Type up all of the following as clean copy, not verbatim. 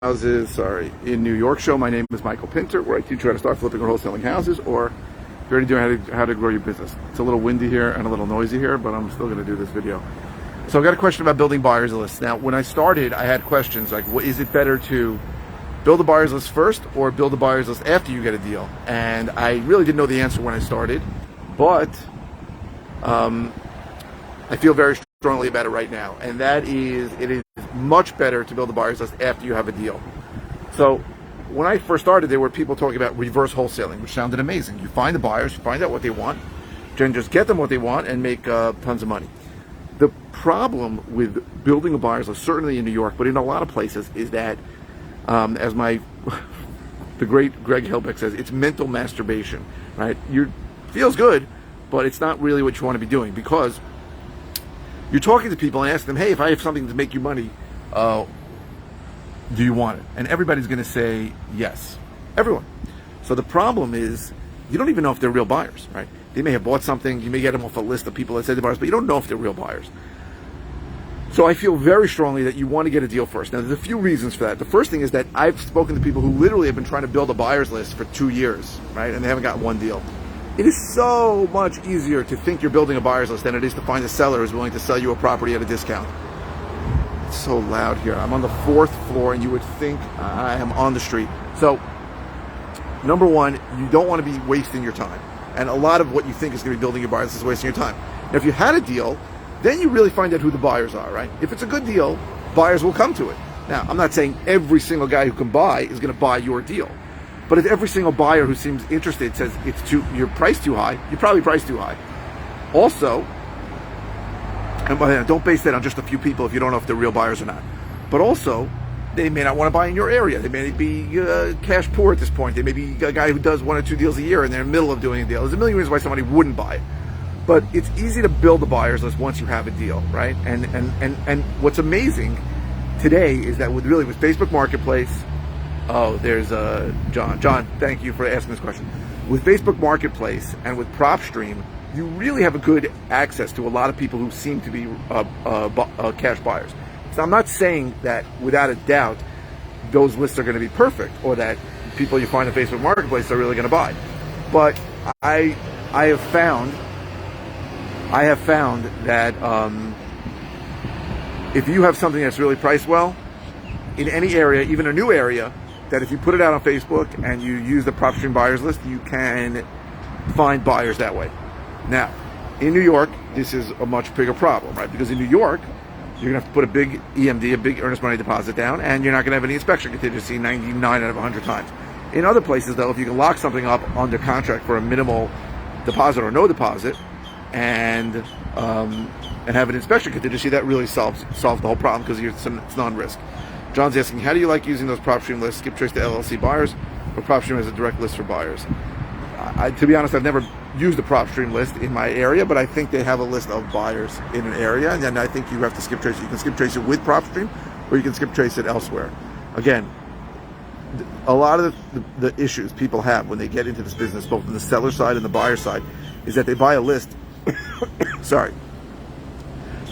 houses, in New York show. My name is Michael Pinter, where I teach you how to start flipping or wholesaling houses, or if you're already doing how to grow your business. It's a little windy here and a little noisy here, but I'm still going to do this video. So I've got a question about building buyers lists. Now, when I started, I had questions like, is it better to build a buyers list first or build a buyers list after you get a deal? And I really didn't know the answer when I started, but I feel very strongly about it right now, and that is, it is much better to build a buyers list after you have a deal. So when I first started, there were people talking about reverse wholesaling, which sounded amazing. You find the buyers, you find out what they want, then just get them what they want and make tons of money. The problem with building a buyers list, certainly in New York, but in a lot of places, is that, as the great Greg Helbeck says, it's mental masturbation, right? Feels good, but it's not really what you want to be doing, because you're talking to people and asking them, hey, if I have something to make you money, do you want it? And everybody's going to say yes. Everyone. So the problem is, you don't even know if they're real buyers, right? They may have bought something, you may get them off a list of people that say they're buyers, but you don't know if they're real buyers. So I feel very strongly that you want to get a deal first. Now, there's a few reasons for that. The first thing is that I've spoken to people who literally have been trying to build a buyers list for 2 years, right? And they haven't gotten one deal. It is so much easier to think you're building a buyer's list than it is to find a seller who's willing to sell you a property at a discount. It's so loud here. I'm on the 4th floor, and you would think I am on the street. So, number one, you don't want to be wasting your time. And a lot of what you think is going to be building your buyer's list is wasting your time. Now, if you had a deal, then you really find out who the buyers are, right? If it's a good deal, buyers will come to it. Now, I'm not saying every single guy who can buy is going to buy your deal. But if every single buyer who seems interested says you're priced too high, you're probably priced too high. Also, and don't base that on just a few people if you don't know if they're real buyers or not. But also, they may not want to buy in your area. They may be cash poor at this point. They may be a guy who does 1 or 2 deals a year and they're in the middle of doing a deal. There's a million reasons why somebody wouldn't buy it. But it's easy to build a buyer's list once you have a deal, right? And what's amazing today is that with Facebook Marketplace. Oh, there's John. John, thank you for asking this question. With Facebook Marketplace and with PropStream, you really have a good access to a lot of people who seem to be cash buyers. So I'm not saying that without a doubt those lists are going to be perfect, or that people you find on Facebook Marketplace are really going to buy. But I have found that if you have something that's really priced well in any area, even a new area, that if you put it out on Facebook and you use the PropStream buyers list, you can find buyers that way. Now, in New York, this is a much bigger problem, right? Because in New York, you're going to have to put a big EMD, a big earnest money deposit down, and you're not going to have any inspection contingency 99 out of 100 times. In other places, though, if you can lock something up under contract for a minimal deposit or no deposit, and have an inspection contingency, that really solves the whole problem, because it's non-risk. John's asking, how do you like using those PropStream lists, skip trace to LLC buyers, or PropStream as a direct list for buyers? To be honest, I've never used a PropStream list in my area, but I think they have a list of buyers in an area, and then I think you have to skip trace it. You can skip trace it with PropStream, or you can skip trace it elsewhere. Again, a lot of the issues people have when they get into this business, both on the seller side and the buyer side, is that they buy a list,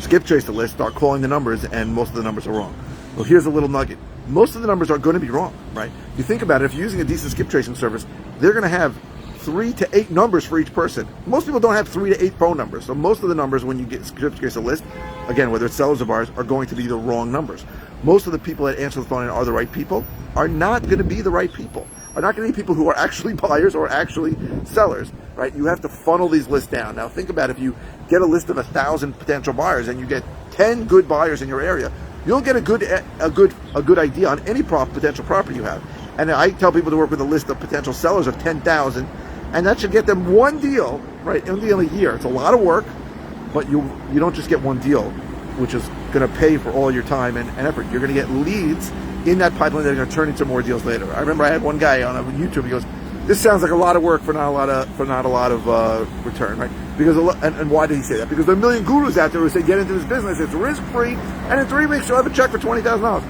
skip trace the list, start calling the numbers, and most of the numbers are wrong. Well, here's a little nugget. Most of the numbers are going to be wrong, right? You think about it, if you're using a decent skip tracing service, they're going to have 3 to 8 numbers for each person. Most people don't have 3 to 8 phone numbers. So most of the numbers when you get skip trace a list, again, whether it's sellers or buyers, are going to be the wrong numbers. Most of the people that answer the phone and are the right people are not going to be the right people. Are not going to be people who are actually buyers or actually sellers, right? You have to funnel these lists down. Now think about if you get a list of 1,000 potential buyers and you get 10 good buyers in your area, you'll get a good idea on any potential property you have. And I tell people to work with a list of potential sellers of 10,000, and that should get them one deal, right? One deal a year. It's a lot of work, but you don't just get one deal, which is going to pay for all your time and effort. You're going to get leads in that pipeline that are going to turn into more deals later. I remember I had one guy on YouTube. He goes, "This sounds like a lot of work for not a lot of return, right?" Because and why did he say that? Because there are a million gurus out there who say get into this business, it's risk free, and in 3 weeks you'll have a check for $20,000.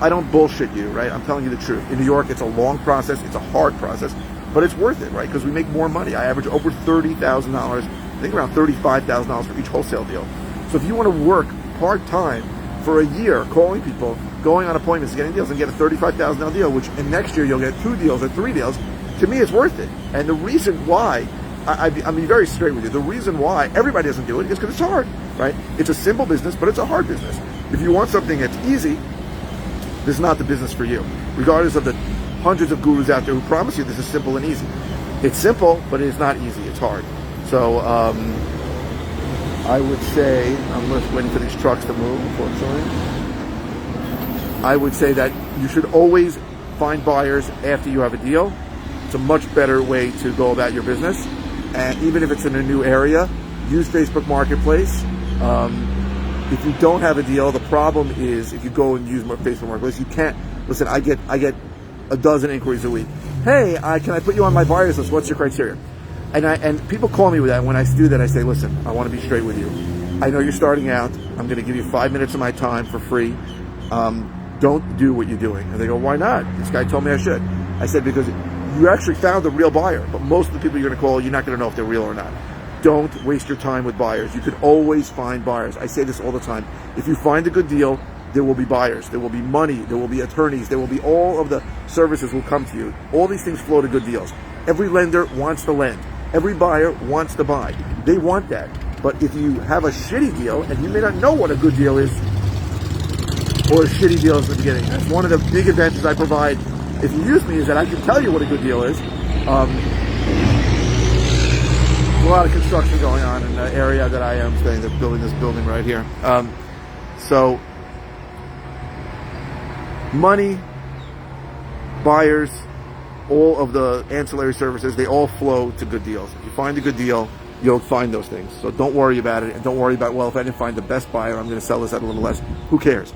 I don't bullshit you, right? I'm telling you the truth. In New York, it's a long process, it's a hard process, but it's worth it, right? Because we make more money. I average over $30,000, I think around $35,000 for each wholesale deal. So if you want to work part time for a year calling people, going on appointments, getting deals, and get a $35,000 deal, which in next year you'll get 2 deals or 3 deals, to me it's worth it. And the reason why, I'm being very straight with you, the reason why everybody doesn't do it is because it's hard, right? It's a simple business, but it's a hard business. If you want something that's easy, this is not the business for you, regardless of the hundreds of gurus out there who promise you this is simple and easy. It's simple, but it is not easy. It's hard. So I would say, I'm just waiting for these trucks to move, unfortunately. I would say that you should always find buyers after you have a deal. It's a much better way to go about your business. And even if it's in a new area, use Facebook Marketplace. If you don't have a deal, the problem is if you go and use Facebook Marketplace, you can't. Listen, I get a dozen inquiries a week. Hey, can I put you on my buyers list? What's your criteria? And people call me with that. When I do that, I say, listen, I want to be straight with you. I know you're starting out. I'm going to give you 5 minutes of my time for free. Don't do what you're doing. And they go, why not? This guy told me I should. I said, because you actually found a real buyer, but most of the people you're going to call, you're not going to know if they're real or not. Don't waste your time with buyers. You can always find buyers. I say this all the time. If you find a good deal, there will be buyers. There will be money. There will be attorneys. There will be all of the services will come to you. All these things flow to good deals. Every lender wants to lend. Every buyer wants to buy. They want that. But if you have a shitty deal, and you may not know what a good deal is, or a shitty deal is at the beginning. That's one of the big advantages I provide if you use me, is that I can tell you what a good deal is. There's a lot of construction going on in the area that I am staying. They're building this building right here. So money, buyers, all of the ancillary services, they all flow to good deals. If you find a good deal, you'll find those things. So don't worry about it. And don't worry about, well, if I didn't find the best buyer, I'm going to sell this at a little less. Who cares?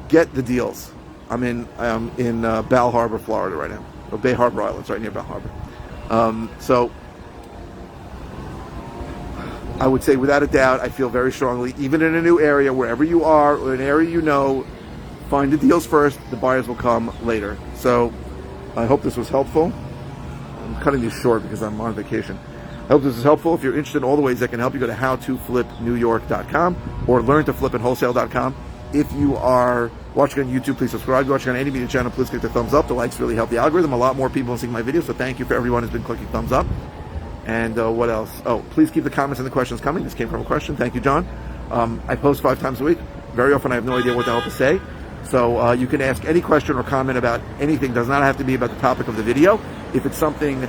Get the deals. I'm in Bal Harbor, Florida right now. Or Bay Harbor Islands, right near Bal Harbor. So I would say without a doubt, I feel very strongly, even in a new area, wherever you are, or an area you know, find the deals first, the buyers will come later. So I hope this was helpful. I'm cutting these short because I'm on vacation. I hope this is helpful. If you're interested in all the ways that can help you, go to howtoflipnewyork.com or learntoflipandwholesale.com. If you are watching on YouTube, please subscribe. If you're watching on any media channel, please click the thumbs up. The likes really help the algorithm. A lot more people are seeing my videos, so thank you for everyone who's been clicking thumbs up. And what else? Oh, please keep the comments and the questions coming. This came from a question. Thank you, John. I post 5 times a week. Very often I have no idea what the hell to say. So you can ask any question or comment about anything. It does not have to be about the topic of the video. If it's something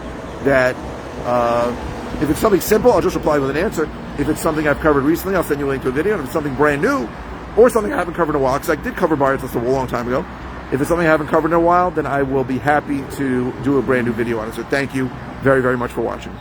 that, if it's something simple, I'll just reply with an answer. If it's something I've covered recently, I'll send you a link to a video. And if it's something brand new, or something I haven't covered in a while, because I did cover buyers list a long time ago. If it's something I haven't covered in a while, then I will be happy to do a brand new video on it. So thank you very, very much for watching.